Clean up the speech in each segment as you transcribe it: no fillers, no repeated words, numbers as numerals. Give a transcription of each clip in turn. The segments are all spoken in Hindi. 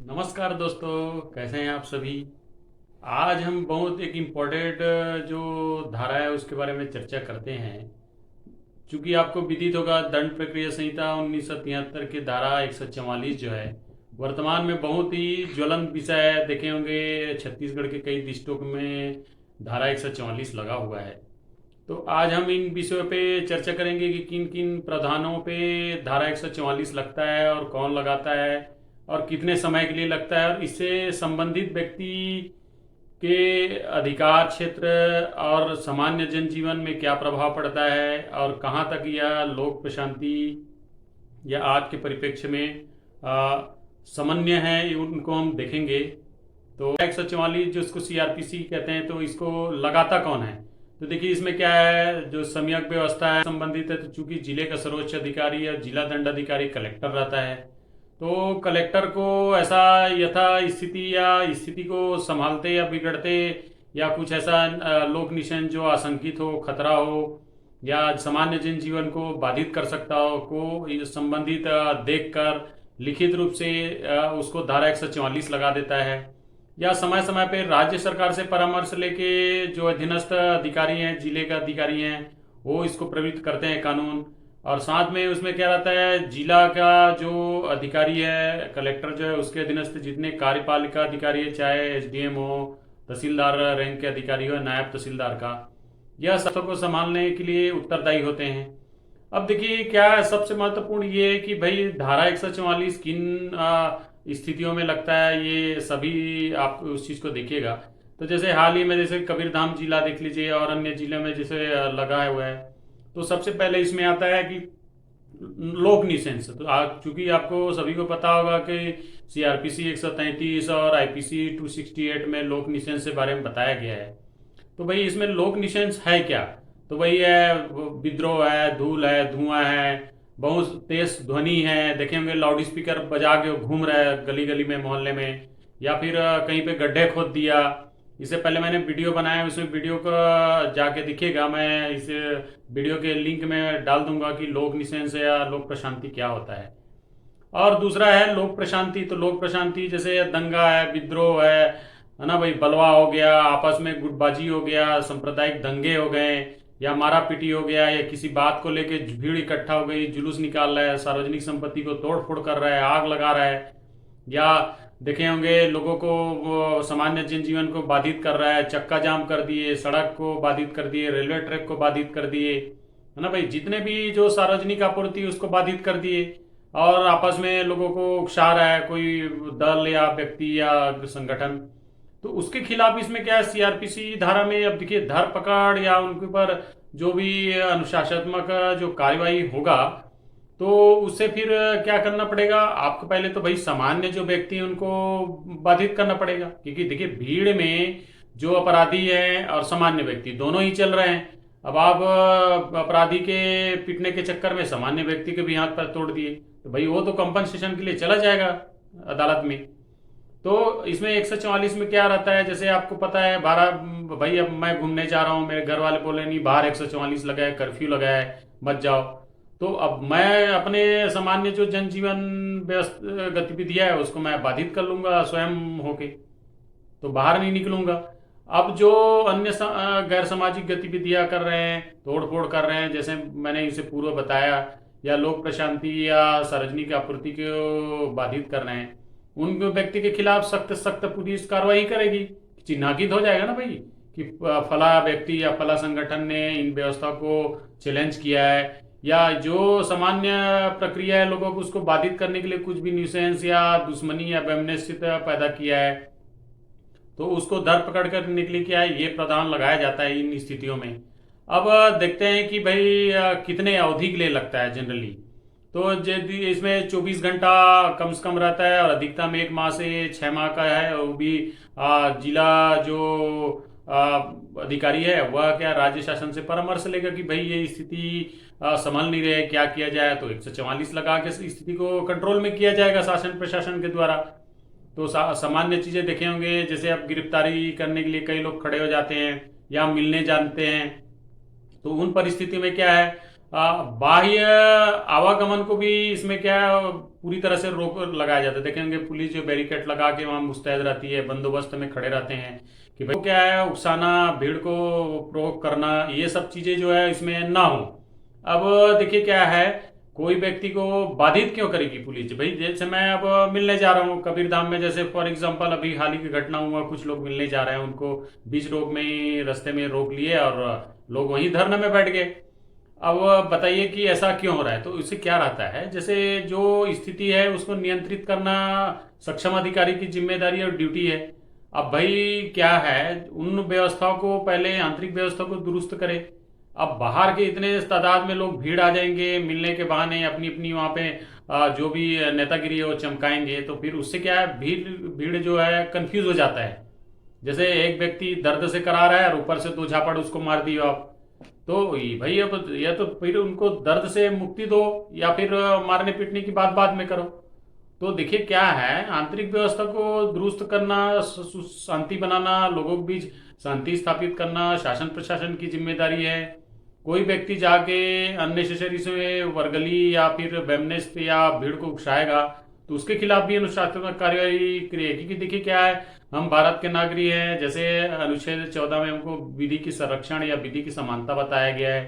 नमस्कार दोस्तों, कैसे हैं आप सभी। आज हम बहुत एक इम्पोर्टेंट जो धारा है उसके बारे में चर्चा करते हैं। चूंकि आपको विदित होगा, दंड प्रक्रिया संहिता 1973 की धारा 144 जो है वर्तमान में बहुत ही ज्वलंत विषय है। देखे होंगे छत्तीसगढ़ के कई डिस्ट्रिक्ट में धारा 144 लगा हुआ है। तो आज हम इन विषयों पे चर्चा करेंगे कि किन किन प्रावधानों पे धारा 144 लगता है और कौन लगाता है और कितने समय के लिए लगता है, और इससे संबंधित व्यक्ति के अधिकार क्षेत्र और सामान्य जनजीवन में क्या प्रभाव पड़ता है और कहाँ तक यह लोक प्रशांति या आज के परिप्रेक्ष्य में सामान्य है, उनको हम देखेंगे। तो 144 जो इसको सीआरपीसी कहते हैं, तो इसको लगाता कौन है। तो देखिए इसमें क्या है, जो सम्यक व्यवस्था है संबंधित है। तो चूंकि जिले का सर्वोच्च अधिकारी या जिला दंडाधिकारी कलेक्टर रहता है, तो कलेक्टर को ऐसा यथा स्थिति या स्थिति को संभालते या बिगड़ते या कुछ ऐसा लोक निशन जो आशंकित हो, खतरा हो या सामान्य जनजीवन को बाधित कर सकता हो को ये संबंधित देखकर लिखित रूप से उसको धारा 144 लगा देता है। या समय समय पे राज्य सरकार से परामर्श लेके जो अधीनस्थ अधिकारी हैं, जिले का अधिकारी हैं, वो इसको प्रवृत्त करते हैं कानून। और साथ में उसमें क्या रहता है, जिला का जो अधिकारी है, कलेक्टर जो है, उसके अधीनस्थ जितने कार्यपालिका अधिकारी है, चाहे एसडीएम हो, तहसीलदार रैंक के अधिकारी हो, नायब तहसीलदार का, यह सबको को संभालने के लिए उत्तरदायी होते हैं। अब देखिए क्या है, सबसे महत्वपूर्ण ये है कि भाई धारा 144 किन स्थितियों में लगता है, ये सभी आप उस चीज़ को देखिएगा। तो जैसे हाल ही में जैसे कबीरधाम जिला देख लीजिए और अन्य जिले में जैसे लगा हुआ है। तो सबसे पहले इसमें आता है कि लोक निसेंस। तो चूंकि आपको सभी को पता होगा कि सीआरपीसी 133 और आईपीसी 268 में लोक निसेंस के बारे में बताया गया है। तो भाई इसमें लोक निशंस है क्या। तो वही है, विद्रोह है, धूल है, धुआं है, बहुत तेज ध्वनि है, देखे होंगे लाउड स्पीकर बजा के घूम रहा है गली गली में, मोहल्ले में, या फिर कहीं पे गड्ढे खोद दिया। इससे पहले मैंने वीडियो बनाया, उसमें वीडियो का जाके दिखेगा, मैं इस वीडियो के लिंक में डाल दूंगा कि लोक निशंस या लोक प्रशांति क्या होता है। और दूसरा है लोक प्रशांति। तो लोक प्रशांति जैसे दंगा है, विद्रोह है ना भाई, बलवा हो गया, आपस में गुटबाजी हो गया, सांप्रदायिक दंगे हो गए, या मारा पीटी हो गया, या किसी बात को लेके भीड़ इकट्ठा हो गई, जुलूस निकाल रहा है, सार्वजनिक संपत्ति को तोड़ फोड़ कर रहा है, आग लगा रहा है, या देखे होंगे लोगों को वो सामान्य जनजीवन को बाधित कर रहा है, चक्का जाम कर दिए, सड़क को बाधित कर दिए, रेलवे ट्रैक को बाधित कर दिए, है ना भाई, जितने भी जो सार्वजनिक आपूर्ति उसको बाधित कर दिए, और आपस में लोगों को उकसा रहा है कोई दल या व्यक्ति या संगठन। तो उसके खिलाफ इसमें क्या है, सीआरपीसी धारा में अब देखिए धरपकड़ या उनके ऊपर जो भी अनुशासनात्मक जो कार्यवाही होगा, तो उससे फिर क्या करना पड़ेगा आपको। पहले तो भाई सामान्य जो व्यक्ति हैं उनको बाधित करना पड़ेगा, क्योंकि देखिए भीड़ में जो अपराधी है और सामान्य व्यक्ति दोनों ही चल रहे हैं। अब आप अपराधी के पिटने के चक्कर में सामान्य व्यक्ति के भी हाथ पैर तोड़ दिए, तो भाई वो तो कंपनसेशन के लिए चला जाएगा अदालत में। तो इसमें 144 में क्या रहता है, जैसे आपको पता है, 12 भाई अब मैं घूमने जा रहा हूँ, मेरे घर वाले बोले नहीं बाहर 144 लगा है, कर्फ्यू लगा है, मत जाओ। तो अब मैं अपने सामान्य जो जनजीवन व्यस्त गतिविधियां है उसको मैं बाधित कर लूंगा स्वयं होके, तो बाहर नहीं निकलूंगा। अब जो अन्य गैर सामाजिक गतिविधियां कर रहे हैं, तोड़ फोड़ कर रहे हैं, जैसे मैंने इसे पूर्व बताया, या लोक प्रशांति या सार्वजनिक आपूर्ति को बाधित कर रहे हैं, उन व्यक्ति के खिलाफ सख्त सख्त पुलिस कार्रवाई करेगी। चिन्हांकित हो जाएगा ना भाई कि फला व्यक्ति या फला संगठन ने इन व्यवस्था को चैलेंज किया है, या जो सामान्य प्रक्रिया है लोगों को उसको बाधित करने के लिए कुछ भी न्यूसेंस या दुश्मनी या वैमनस्य पैदा किया है, तो उसको धर पकड़ करने के लिए क्या है, ये प्रावधान लगाया जाता है इन स्थितियों में। अब देखते हैं कि भाई कितने अवधि के लिए लगता है जनरली। तो यदि इसमें 24 घंटा कम से कम रहता है, और अधिकतम 1 माह से 6 माह का है। वो भी जिला जो अधिकारी है वह क्या राज्य शासन से परामर्श लेगा कि भाई ये स्थिति संभल नहीं रहे, क्या किया जाए। तो 144 लगा के स्थिति को कंट्रोल में किया जाएगा शासन प्रशासन के द्वारा। तो सामान्य चीजें देखे होंगे, जैसे अब गिरफ्तारी करने के लिए कई लोग खड़े हो जाते हैं या मिलने जानते हैं, तो उन परिस्थिति में क्या है, बाह्य आवागमन को भी इसमें क्या है, पूरी तरह से रोक लगाया जाता है। देखेंगे पुलिस जो बैरिकेड लगा के वहां मुस्तैद रहती है, बंदोबस्त में खड़े रहते हैं कि भाई क्या है, उकसाना, भीड़ को प्रोवोक करना, ये सब चीजें जो है इसमें ना हो। अब देखिए क्या है, कोई व्यक्ति को बाधित क्यों करेगी पुलिस? भाई जैसे मैं अब मिलने जा रहा हूँ कबीर धाम में, जैसे फॉर एग्जांपल अभी हाल ही की घटना हुआ, कुछ लोग मिलने जा रहे हैं, उनको बीच रोड में ही रास्ते में रोक लिए और लोग वहीं धरने में बैठ गए। अब बताइए कि ऐसा क्यों हो रहा है? तो इससे क्या रहता है, जैसे जो स्थिति है उसको नियंत्रित करना सक्षम अधिकारी की जिम्मेदारी और ड्यूटी है। अब भाई क्या है, उन व्यवस्थाओं को पहले, आंतरिक व्यवस्था को दुरुस्त करे। अब बाहर के इतने तादाद में लोग भीड़ आ जाएंगे, मिलने के बहाने अपनी अपनी वहां पे जो भी नेतागिरी है वो चमकाएंगे, तो फिर उससे क्या है, भीड़ भीड़ जो है कंफ्यूज हो जाता है। जैसे एक व्यक्ति दर्द से करा रहा है और ऊपर से दो झापड़ उसको मार दियो आप, तो भाई अब या तो फिर उनको दर्द से मुक्ति दो, या फिर मारने पीटने की बात बाद में करो। तो देखिए क्या है, आंतरिक व्यवस्था को दुरुस्त करना, शांति बनाना, लोगों के बीच शांति स्थापित करना शासन प्रशासन की जिम्मेदारी है। कोई व्यक्ति जाके अननेसेसरी से वर्गली या फिर बेमनेस या भीड़ को उकसाएगा तो उसके खिलाफ भी अनुशासनात्मक कार्यवाही करिए, क्योंकि देखिए क्या है, हम भारत के नागरिक हैं। जैसे अनुच्छेद 14 में हमको विधि की संरक्षण या विधि की समानता बताया गया है,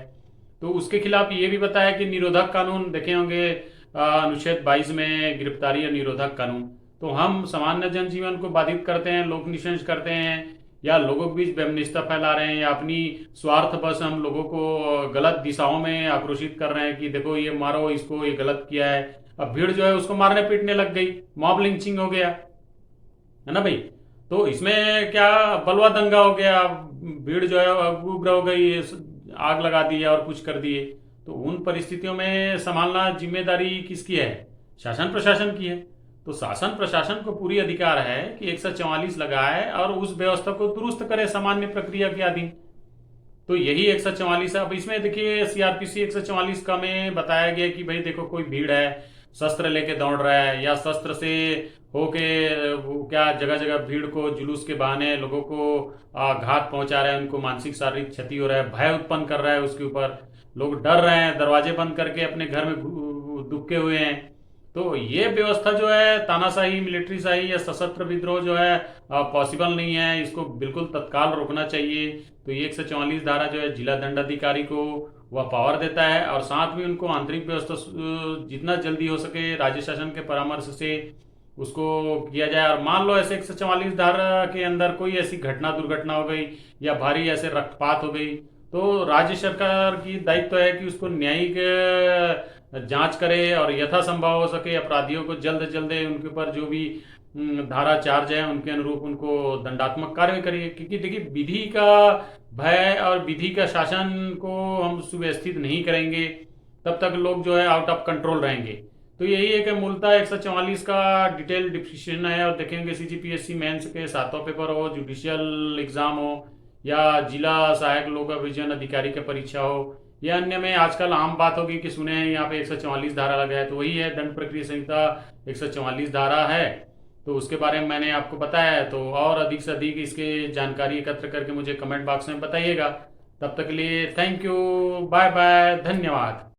तो उसके खिलाफ ये भी बताया कि निरोधक कानून देखे होंगे, अनुच्छेद 22 में गिरफ्तारी या निरोधक कानून। तो हम सामान्य जनजीवन को बाधित करते हैं, लोक निषेध करते हैं, या लोगों के बीच वैमनस्यता फैला रहे हैं, या अपनी स्वार्थ बस हम लोगों को गलत दिशाओं में आक्रोशित कर रहे हैं कि देखो ये मारो इसको, ये गलत किया है। अब भीड़ जो है उसको मारने पीटने लग गई, मॉब लिंचिंग हो गया, है ना भाई? तो इसमें क्या, बलवा दंगा हो गया, भीड़ जो है उग्र हो गई, आग लगा दी और कुछ कर दिए। तो उन परिस्थितियों में संभालना जिम्मेदारी किसकी है? शासन प्रशासन की है। तो शासन प्रशासन को पूरी अधिकार है कि 144 लगाए और उस व्यवस्था को दुरुस्त करे सामान्य प्रक्रिया के अधीन। तो यही 144 है। अब इसमें देखिए सीआरपीसी 144 का में बताया गया कि भाई देखो कोई भीड़ है, शस्त्र लेके दौड़ रहा है, या शस्त्र से होके वो क्या जगह जगह भीड़ को जुलूस के बहाने लोगों को घात पहुंचा रहा है, उनको मानसिक शारीरिक क्षति हो रहा है, भय उत्पन्न कर रहा है उसके ऊपर, लोग डर रहे हैं, दरवाजे बंद करके अपने घर में दुबके हुए हैं। तो ये व्यवस्था जो है तानाशाही, मिलिट्री शाही या सशस्त्र विद्रोह जो है पॉसिबल नहीं है, इसको बिल्कुल तत्काल रोकना चाहिए। तो ये 144 धारा जो है जिला दंडाधिकारी को वह पावर देता है, और साथ में उनको आंतरिक व्यवस्था जितना जल्दी हो सके राज्य शासन के परामर्श से उसको किया जाए। और मान लो ऐसे 144 धारा के अंदर कोई ऐसी घटना दुर्घटना हो गई या भारी ऐसे रक्तपात हो गई, तो राज्य सरकार की दायित्व है कि उसको न्यायिक जांच करे और यथासंभव हो सके अपराधियों को जल्द जल्द उनके ऊपर जो भी धारा चार्ज है उनके अनुरूप उनको दंडात्मक कार्य करिए। क्योंकि देखिए विधि का भय और विधि का शासन को हम सुव्यवस्थित नहीं करेंगे तब तक लोग जो है आउट ऑफ कंट्रोल रहेंगे। तो यही है कि मूलतः 144 का डिटेल डिस्क्रिप्शन है। और देखेंगे सीजीपीएससी मेंस के 7वां पेपर हो, जुडिशियल एग्जाम हो, या जिला सहायक लोक अभियोजन अधिकारी की परीक्षा हो, या अन्य में आजकल आम बात होगी कि सुने हैं यहाँ पे 144 धारा लगा है, तो वही है दंड प्रक्रिया संहिता 144 धारा है। तो उसके बारे में मैंने आपको बताया है। तो और अधिक से अधिक इसके जानकारी एकत्र करके मुझे कमेंट बॉक्स में बताइएगा। तब तक के लिए थैंक यू, बाय बाय, धन्यवाद।